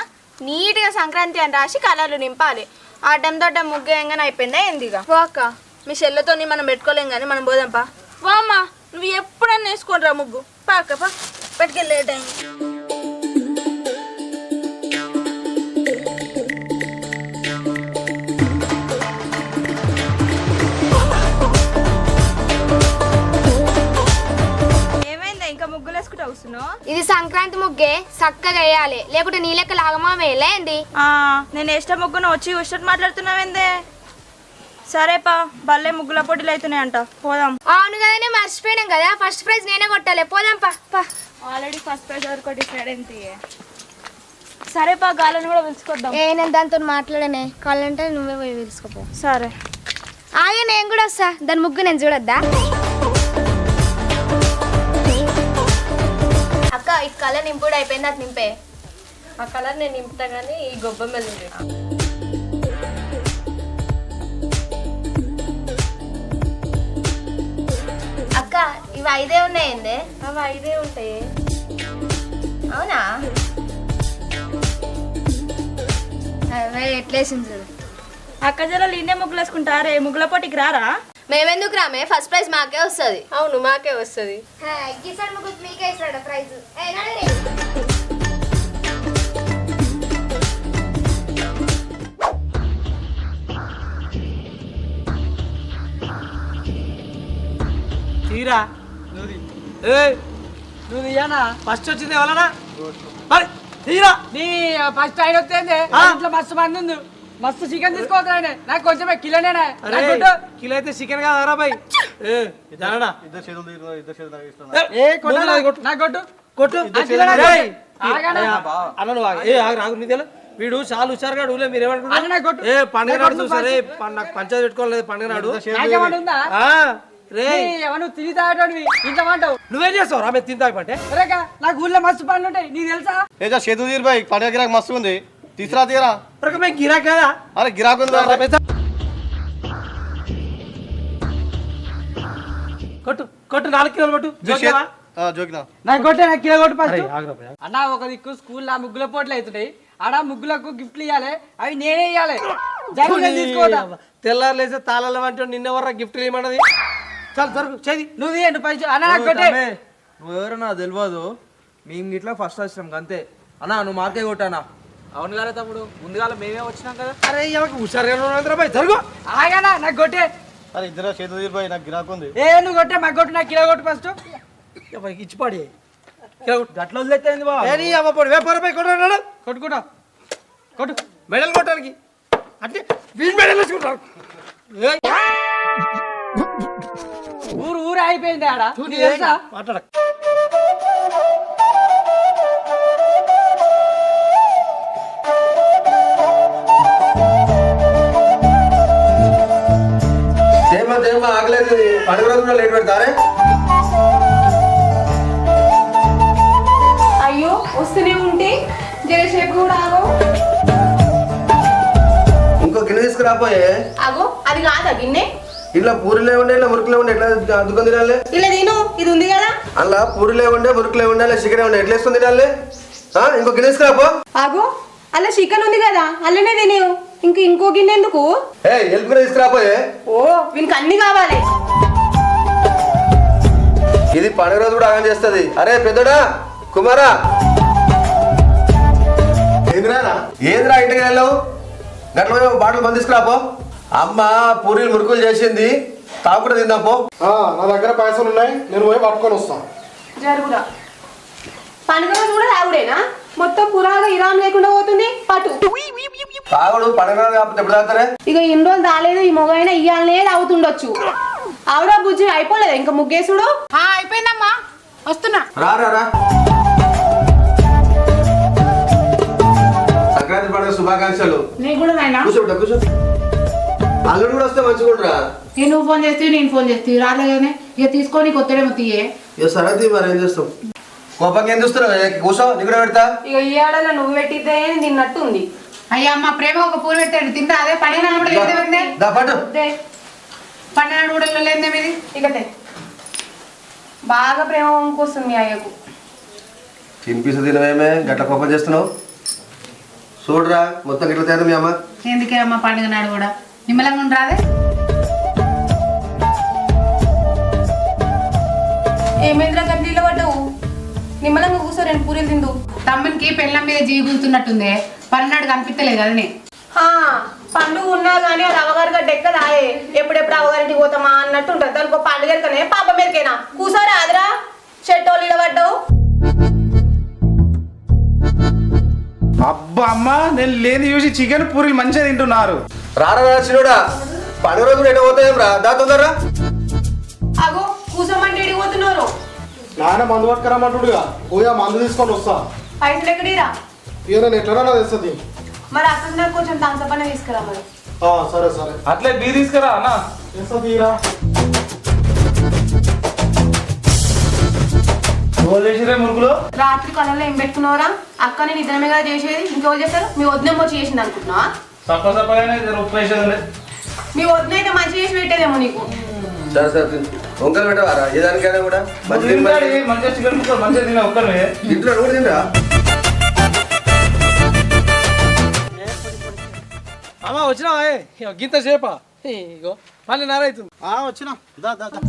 నీట్గా సంక్రాంతి అని రాసి కలర్లు నింపాలి. ఆ టైంతో ముగ్గేయంగానే అయిపోయిందా ఏందిగా? అక్క మీ చెల్లెతో మనం పెట్టుకోలేం కానీ మనం పోదాంపా. వామ్మా, నువ్వు ఎప్పుడన్నా వేసుకోనరా ముగ్గు. పాకపా పట్టుకెళ్ళే టైం. చేసుకుంటా వస్తున్నావు? ఇది సంక్రాంతి ముగ్గే చక్కగా వేయాలి, లేకుంటే నీ లెక్క లాగమా వేయలేంది. నేను ఇష్ట ముగ్గును వచ్చి వచ్చినట్టు మాట్లాడుతున్నావేందే? సరేపా, భలే ముగ్గుల పోటీలు అవుతున్నాయంట, పోదాం. అవును కదా, నేను మర్చిపోయినాం కదా, ఫస్ట్ ప్రైజ్ నేనే కొట్టాలి, పోదాం పా. ఆల్రెడీ ఫస్ట్ ప్రైజ్ వరకు డిసైడ్ అయింది. సరేపా, గాలను కూడా పిలుచుకొద్దాం. నేను దాంతో మాట్లాడనే, కావాలంటే నువ్వే పోయి పిలుచుకోపో. సరే ఆగే, నేను కూడా వస్తా, దాని ముగ్గు నేను చూడొద్దా? అక్క, ఈ కలర్ నింపుడు అయిపోయింది, అది నింపే. ఆ కలర్ నేను నింపుతా కానీ ఈ గొబ్బెమ్మలు అక్క, ఇవి 5 ఉన్నాయండి. అవి 5 ఉంటాయి. అవునా? అవే ఎట్లేసింది చూడు. అక్క జరలు ఇన్నే ముగ్గులు వేసుకుంటారే, ముగ్గుల పోటీకి రారా? మేమెందుకు రామే, ఫస్ట్ ప్రైజ్ మాకే వస్తుంది. అవును, మాకే వస్తుంది. గీసాడు ముగ్గు మీకే ఇస్తాడు ప్రైజ్. తీరా నువ్వు తీయనా? ఫస్ట్ వచ్చింది ఎవరన్నా? మరి తీరా. నీ ఫస్ట్ ఆయన వస్తేంది ఇంట్లో మస్తు మంది ఉంది, మస్తు చికెన్ తీసుకోవద్దు ఆయన. నాకు కొంచెం కిలోనేనా? కిలో అయితే చికెన్ కాదా బాయ్? వీడు చాలా హుషారుగా మీరేమనుకుంటారు? పండుగ నాడు చూసారే, నాకు పంచాయతీ పెట్టుకోలేదు. పండుగ నాడు నువ్వేం చేస్తావు రా? తిని తాగంటే నాకు ఊళ్ళో మస్తు పనులు ఉంటాయి, నీకు తెలుసా? ఏజా చేతు తీరు బాయ్, పండుగ గిరాక్ మస్తు ఉంది, తీసరా తీరా. మేము గిరాక్ కదా? అరే గిరాక్ ఉంది, కొట్టు కొట్టు, 4 కిలోలు కొట్టు. జోకినా నాకు కొట్టే, నాకు కిలో కొట్టు ఫస్ట్. అన్న, ఒక దిక్కు స్కూల్లో ముగ్గుల పోట్లు అవుతున్నాయి, ఆడ ముగ్గులకు గిఫ్ట్లు ఇవ్వాలి, అవి నేనే ఇవ్వాలి. తీసుకోదా? తెల్లారు లేసే తాళాలు అంటే నిన్నెవర్రా గిఫ్ట్లు ఇవ్వమన్నది? చాలు జరుగు, చేది నువ్వు తీయండి పై. అన్న నాకు కొట్టే. నువ్వెవరో నాకు తెలియదు, మేము ఇట్లా ఫస్ట్ వచ్చినాం అంతే. అన్నా నువ్వు మార్కే కొట్టానా? అవును కదా తమ్ముడు, ముందుగా మేమే వచ్చినాం కదా. అరే ఎవరికి హుషారుగా బాయ్, జరుగు. ఆగానా, నాకు కొట్టే. అరే ఇద్దరు చేతు తీరు బాయ్, నాకు గిరాక్ ఉంది. నువ్వు కొట్టే, మాకు కొట్టు, నాకు కిలో కొట్టు ఫస్ట్. ఎవరికి ఇచ్చిపాడి గట్ల వదిలేస్తాయింది బాబు. కొట్టుకుంటా కొట్టు, మెడల్ కొట్టడానికి అంటే వీడి మెడల్ వేసుకుంటారు. ఊరు అయిపోయింది ఆడ, తెలుసా? మాట్లాడ. ఆగలేదు, పండుగ రోజు కూడా లేట్ పెడతారే. అయ్యో, వస్తూనే ఉంటే జరసేపు కూడా ఆగో. ఇంకో గిన్నె తీసుకురాపోయే. ఆగో, అది కాదా గిన్నె? ఇలా పూరిలే ఉండే, ఇలా మురుకులే ఉండే, ఎట్లా అద్దుకొని తినాలి? ఇలా తిను, ఇది ఉంది కదా. అలా పూరిలే ఉండే, మురుకులే ఉండే, అలా చికెన్ ఉండే, ఎట్లా వేసుకొని తినాలి? ఇంకో గిన్నె తీసుకురాపో. ఆగో, అలా చికెన్ ఉంది కదా, అల్లనే తినేవు. ఇంకో గిన్నె ఎందుకు? హెల్ప్ కూడా తీసుకురాపోయే. ఓ, వీనికి అన్ని కావాలి. ఇది పండుగ రోజు కూడా ఆగం చేస్తుంది. అరే పెద్దడా, కుమారా, ఏంద్రా ఇంటికి వెళ్ళావు? గట్ల బాటలు బంద్ తీసుకురాపో. అమ్మ పూరీలు మురుకులు చేసింది, తాగుడు తిందాపో. నా దగ్గర పైసలు ఉన్నాయి, నేను పోయి పట్టుకొని వస్తాను. జరుగురా. పండుగ రోజు కూడా తాగుడేనా? మొత్తం పురాగా ఇరాం లేకుండా పోతుంది పట్టు. తాగుడు పండుగ కాకపోతే ఎప్పుడు తాగుతారే? ఇక ఇన్ని రోజులు తాలేదు, ఈ మొగైనా ఇయ్యాలనే తాగుతుండొచ్చు. ఆవిడ బుజ్జి అయిపోలేదు ఇంకా ముగ్గేసుడు? అయిపోయిందమ్మా, వస్తున్నా. రా రా రా. సంక్రాంతి పండుగ శుభాకాంక్షలు. నీకు కూడా నాయనా. కూర్చోబెట్టా, కూర్చో. అల్లుడు కూడా వస్తే మంచిగా. నువ్వు ఫోన్ చేస్తే నేను ఫోన్ చేస్తే రాలేగానే ఇక తీసుకొని కొత్తడేమో తీయే. ఇక సరే మరి ఏం చేస్తాం? కోపంగా ఏం చూస్తున్నావు? కూర్చో, నీ కూడా పెడతా. ఇక ఈ ఆడలో నువ్వు పెట్టిద్దే తిన్నట్టు ఉంది. అయ్యా అమ్మ ప్రేమ ఒక పూలు పెట్టాడు, తింటా. అదే పండిన పండిన కూడా లేదే మీది. ఇక బాగా ప్రేమ వస్తుంది మీ అయ్యకు. తినిపిస్తు తినవేమే గట్ల కోపం చేస్తున్నావు? చూడరా మొత్తం గిట్ల తయారు మీ అమ్మ. ఎందుకే అమ్మ పండుగ నాడు కూడా నిమ్మలంగా ఉండరాదే? ఏమేంద్ర గడ్డీలో పడ్డావు? నిమ్మలంగా కూర్చో, 2 పూరీలు తిందు. తమ్మునికి పెళ్ళం మీద జీవి కూర్చున్నట్టుందే, పన్నాడు కనిపించలేదు కదనే. పండుగ ఉన్నా గానీ అది అవగారి గడ్డ ఎక్కదాయే. ఎప్పుడెప్పుడు అవగారింటికి పోతామా అన్నట్టు ఉంటుంది. దానికి పండుగ ఎక్కనే పాప మీదకేనా? కూర్చోరా అదిరా, చెట్టోళ్ళు పడ్డావు. అమ్మ నేను లేని చూసి చికెన్ పూరీలు మంచిగా తింటున్నారు. రారా చిన్నోడా, పండుగ రోజు ఎటు పోతాయేం రా, దా తొందరరా. అగో కూసమంటే ఎడిపోతున్నారు. నాయన మందు పట్టుకురామంటుడుగా, పోయా మందు తీసుకొని వస్తా. పైసలు ఎక్కడిరా? ఇక నేను ఎట్లా తెస్తుంది. మరి అసలు నాకు కొంచెం తాంసపన్న తీసుకురా మరి. సరే సరే అట్లే బీ తీసుకురా అన్న. తెస్తా తీరా. మురుగులో రాత్రి కళలో ఏం పెట్టుకున్నావురా? అక్క నేను ఇద్దరమే కదా చేసేది, ఇంకెవరు చేస్తారు? మీ వదిన వచ్చి చేసింది అనుకుంటున్నావా? సప్పగానే ఉప్పేసేది. మీ వదిన అయితే మంచి చేసి పెట్టేదేమో నీకు. సరే సరే వంకలు పెట్టవారా ఏదానికైనా కూడా మంచిగా చికెన్ ముక్కలు మంచిగా తిన ఒక్కరే ఇంట్లో కూడా తినరా. అమ్మా వచ్చినావా గీత సేపా ఇగో మళ్ళీ నారైతుంది. వచ్చినా దా దా దా.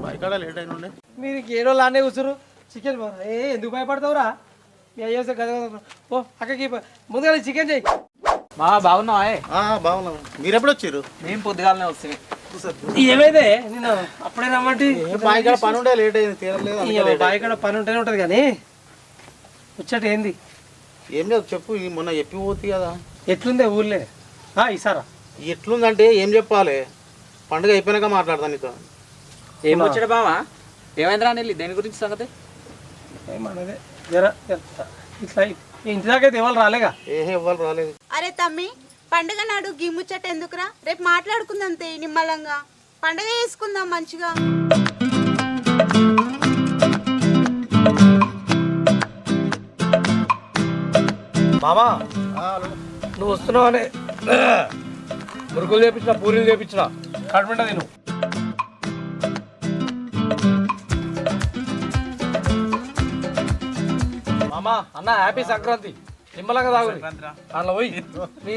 బయకాడ లేట్ అయిన ఉండే. మీరు ఏడో లానే కూర్చురు చికెన్ ఎందుకు భయపడతావురా? మీ అయ్యో కదా ఓ అక్కకి ముందుగా చికెన్ చేయి. మా బాగున్నావా? బాగున్నాం. మీరు ఎప్పుడు వచ్చారు? మేము పొద్దుగాలనే వస్తాయి. ఏమైతే నేను అప్పుడే రమ్మంటే బాయికాడ పని ఉండే లేట్ అయింది, తీరలేదు. బాయికాడ పని ఉంటేనే ఉంటుంది కానీ వచ్చాట ఏంది? ఏం లేదు చెప్పు. మొన్న చెప్పి పోతుంది కదా. ఎట్లుందే ఊర్లే ఈసారా? ఎట్లుందంటే ఏం చెప్పాలి, పండుగ అయిపోయినాక మాట్లాడతాను నీతో. ఏం వచ్చాడు బావా? ఏమైందిరా నెల్లి, దేని గురించి సంగతి? ఏమన్నదే జర ఇట్లా ఇంటి దాకా అయితే ఎవరు రాలేగా? ఎవరు రాలేదు. అరే తమ్మి, పండగ నాడు గిమ్ముచ్చట ఎందుకురా? రేపు మాట్లాడుకుందాం నిమ్మలంగా, పండగ చేసుకుందాం మంచిగా. మామా నువ్వు వస్తున్నావు అనే మురుకులు చేపించిన పూరీలు చేపించిన కడుపుంటా నేను. మామా అన్న హ్యాపీ సంక్రాంతి. నిమ్మలంగా తాగు అట్లా పోయి నీ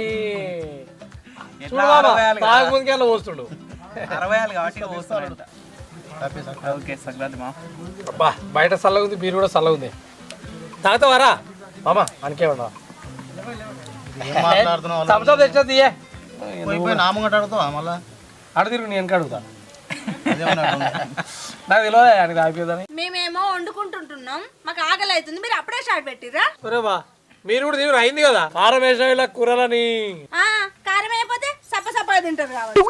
తాగుముందుకే అలా పోస్తుండు. 60 కాబట్టి ఓకే సంక్రాంతి మా. అబ్బా బయట చల్లగా ఉంది, మీరు కూడా చల్లగా ఉంది. తాగుతావారా మామా? అనుకేమన్నా థమ్స్ అప్ తెచ్చా తీయే. నామంగట అడుగుతావా మళ్ళా? అడుగురు నేను అడుగుతా. నాకు తెలియదా అని తాగిపోదని. మేమేమో వండుకుంటుంటున్నాం, మాకు ఆకలి అవుతుంది, మీరు అప్పుడే స్టార్ట్ పెట్టిర్రా? ఒరేవా మీరు కూడా దీని అయింది కదా కారం వేసిన ఇలా కూరలని. కారం అయిపోతే సప్ప తింటారు కాబట్టి.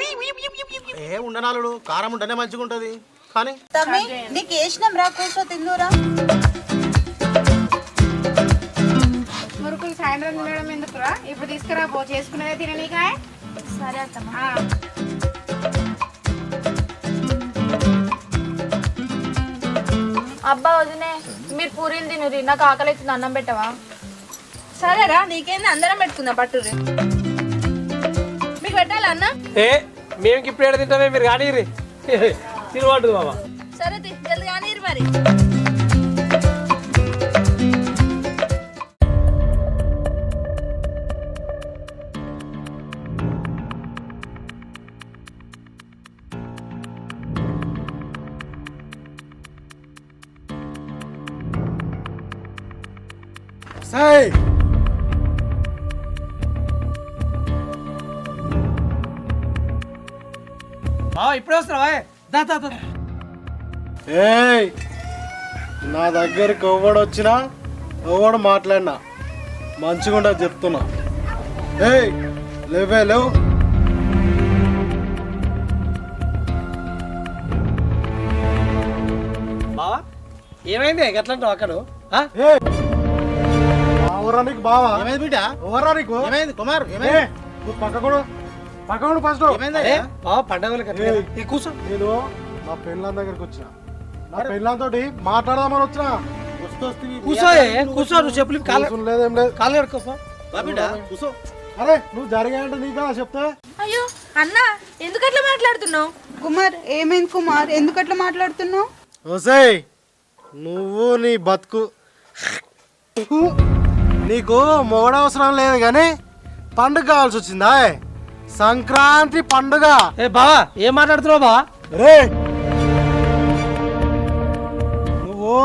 ఉండనాలుడు కారం ఉంటేనే మంచిగా ఉంటది. కానీ తమ్మి నీకు వేసినాం రా, కూర్చో తిందురా. మురుకులు సాయంత్రం తినడం ఎందుకురా? ఇప్పుడు తీసుకురా పో, చేసుకునేదే తిననీకా. సరే అత్తమ్మా. అబ్బా వదినే, మీరు పూరీలు తినురి, నాకు ఆకలి అవుతుంది, అన్నం పెట్టవా? సరేరా, నీకేంది అందరం పెట్టుకుందాం పట్టుర్రి. మీకు పెట్టాలా అన్న? మేము ఇప్పుడు ఏడ తింటామే, మీరు కానీ తినవాడు బాబా. సరే జల్ది కానీ మరి. ఇప్పుడే వస్తున్నావా? ఏయ్, నా దగ్గరికి ఎవడు వచ్చినా ఎవడు మాట్లాడినా మంచిగా ఉండదు చెప్తున్నా. ఏయ్ లేవే లేవు. బావా ఏమైంది ఎట్లంటావు అక్కడ? ఎవరా నీకు బావా? ఏమైంది బిడ్డ? ఎవరా నీకు? ఏమైంది కుమార్? ఏమైంది? నువ్వు పక్కకుడు ఫస్ట్. బావా పండగలు కూర్చో. నేను నా పెళ్ళాం దగ్గరికి వచ్చిన, నా పెళ్ళాంతో మాట్లాడదామని వచ్చిన. కూర్చో కూర్చో. నువ్వు చెప్పులు లేదేం లేదు. కాళ్ళు కడుకోపా బిడ్డ కూర్చో. అరే నువ్వు జరిగాయంటే నీకా చెప్తే. అయ్యో అన్న, ఎందుకు అట్లా మాట్లాడుతున్నావు? కుమార్ ఏమైంది కుమార్, ఎందుకు అట్లా మాట్లాడుతున్నావు? ఓసేయ్, నువ్వు నీ బతుకు నీకు మొగడవసరం లేదు కానీ పండుగ కావాల్సి వచ్చిందా? సంక్రాంతి పండుగ. బావా ఏం మాట్లాడుతున్నావు బావా? రే నువ్వు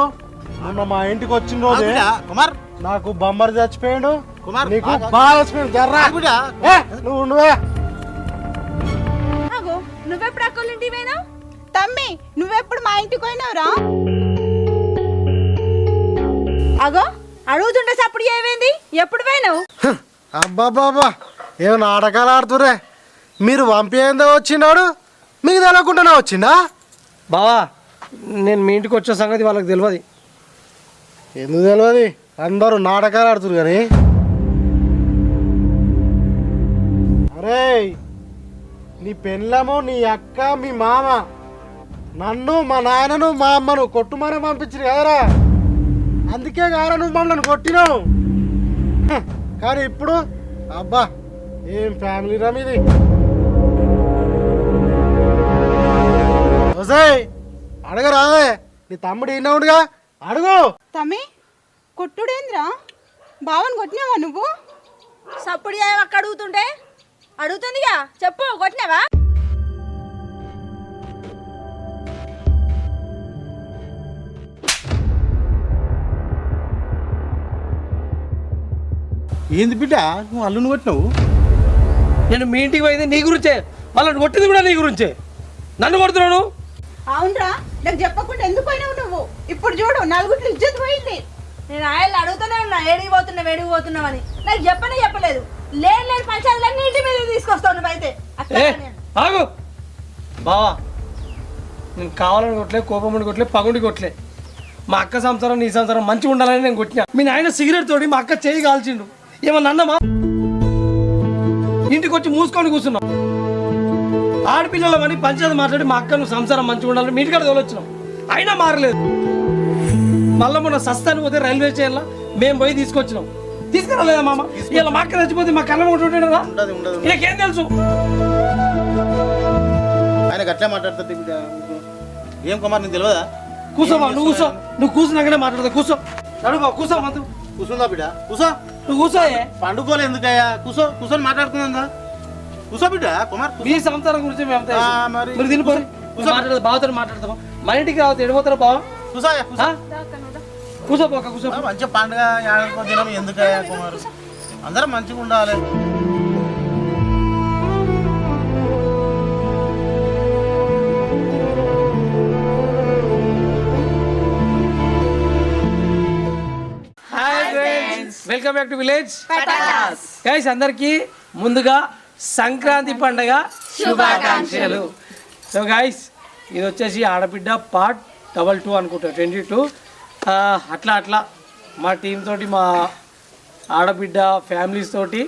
మొన్న మా ఇంటికి వచ్చిన రోజు కుమార్ నాకు బొమ్మరు చచ్చిపోయాడు, కుమార్ నీకు బాగా చచ్చిపోయాడు. జర్రా నువ్వు అగో నువ్వెప్పుడు అక్కల ఇంటికి పోయినావు? తమ్మి నువ్వెప్పుడు మా ఇంటికి పోయినావురా? అగో అడుగుతుంటే సప్పుడు ఏమైంది? ఎప్పుడు పోయినావు? అబ్బాబాబా ఏం నాటకాలు ఆడుతురే. మీరు పంపేందో వచ్చినాడు, మీకు తెలవకుండానే వచ్చిందా? బావా నేను మీ ఇంటికి వచ్చే సంగతి వాళ్ళకి తెలియదు. ఎందుకు తెలియదు? అందరూ నాటకాలు ఆడుతురు కానీ. అరే నీ పెళ్ళము, నీ అక్క, మీ మామ నన్ను, మా నాన్నను, మా అమ్మను కొట్టుమని పంపించారు కదరా. అందుకే కారా నువ్వు మమ్మల్ని కొట్టినావు. కానీ ఇప్పుడు అబ్బా ఏం ఫ్యామిలీ రా మీది. అడగరాదే, నీ తమ్ముడు ఈయనవుడుగా అడుగు. తమ్మి కొట్టుడేంద్రా? బావని కొట్టినావా నువ్వు? సప్పుడు అక్క అడుగుతుంటే అడుగుతుందిగా, చెప్పు కొట్టినావా? ఏంది బిడ్డ నువ్వు అల్లుని కొట్టినావు? నేను మీ ఇంటికి పోయింది నీ గురించే, వాళ్ళని కొట్టింది కూడా నీ గురించే. నన్ను కొడుతున్నాను. అవునరా, నాకు చెప్పకుండా ఎందుకు పోయినావు నువ్వు? ఇప్పుడు చూడు నలుగుట్లు ఇజ్జత్ పోయింది. నేను ఆయన అడుగుతూనే ఉన్నా, ఏడికి పోతున్నావని. నాకు చెప్పలేదు. లేని పంచాయతీలన్నీ ఇంటి మీద తీసుకొస్తావు నువ్వైతే. ఆగు బావా, నేను కావాలని కొట్టలే, కోపం కొట్టలే, పగుండి కొట్టలే. మా అక్క సంసారం నీ సంసారం మంచిగా ఉండాలని నేను కొట్టినా. మీ నాయన సిగరెట్ తోడి మా అక్క చేయి కాల్చిండు. ఏమన్నా అన్నమా? ఇంటికి వచ్చి మూసుకొని కూర్చున్నాం. ఆడపిల్లలమని పంచాయతీ మాట్లాడి మా అక్కను సంసారం మంచిగా ఉండాలని మీ ఇంటికాడ తోలొచ్చినాం. అయినా మారలేదు. మళ్ళీ మొన్న సస్తాను పోతే రైల్వే స్టేషన్లో మేము పోయి తీసుకొచ్చినాం. తీసుకురాలేదా మామ? ఇలా మా అక్క చచ్చిపోతే మా కళ్ళ ఉంటుండేనా? ఇలాకేం తెలుసు? ఆయన గట్లా మాట్లాడుతుంది బిడ్డ. ఏం కుమార్ నీకు తెలియదా? కూర్చోమా, నువ్వు కూర్చో. నువ్వు కూర్చున్నాకనే మాట్లాడతా. కూర్చో, నడుబా, కూర్చో. మందు కూర్చుందా బిడ్డ? కూర్చో. నువ్వు కూర్చోయే. పండుకోలే ఎందుకయ్యా? కూర్చొని మాట్లాడుకుందా? కూర్చో బిడ్డ. కుమార్ మీ సంసారం గురించి మేము మరి మీరు తినిపోయి మాట్లాడదు. బావతో మాట్లాడతావా? మన ఇంటికి రావద్దు, ఎడిపోతారా బావ? కూర్చోపోక కూర్చో. మంచిగా పండుగ ఏడాదికో దినం ఎందుకయ్యా కుమారు? అందరం మంచిగా ఉండాలి. Welcome back to village guys. అందరికి ముందుగా సంక్రాంతి పండుగ శుభాకాంక్షలు. సో గైస్, ఇది వచ్చేసి ఆడబిడ్డ పార్ట్ 22 అనుకుంటా, 22. అట్లా మా టీం తోటి, మా ఆడబిడ్డ ఫ్యామిలీస్ తోటి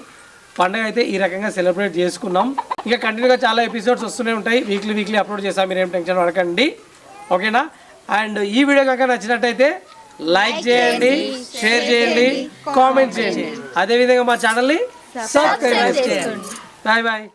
పండుగ అయితే ఈ రకంగా సెలబ్రేట్ చేసుకున్నాం. ఇంకా కంటిన్యూగా చాలా ఎపిసోడ్స్ వస్తూనే ఉంటాయి. వీక్లీ అప్లోడ్ చేస్తాం, మీరేం టెన్షన్ పడకండి. ఓకేనా? అండ్ ఈ వీడియో కనుక నచ్చినట్టయితే లైక్ చేయండి, షేర్ చేయండి, కామెంట్ చేయండి. అదేవిధంగా మా ఛానల్ని సబ్స్క్రైబ్ చేయండి. Bye bye.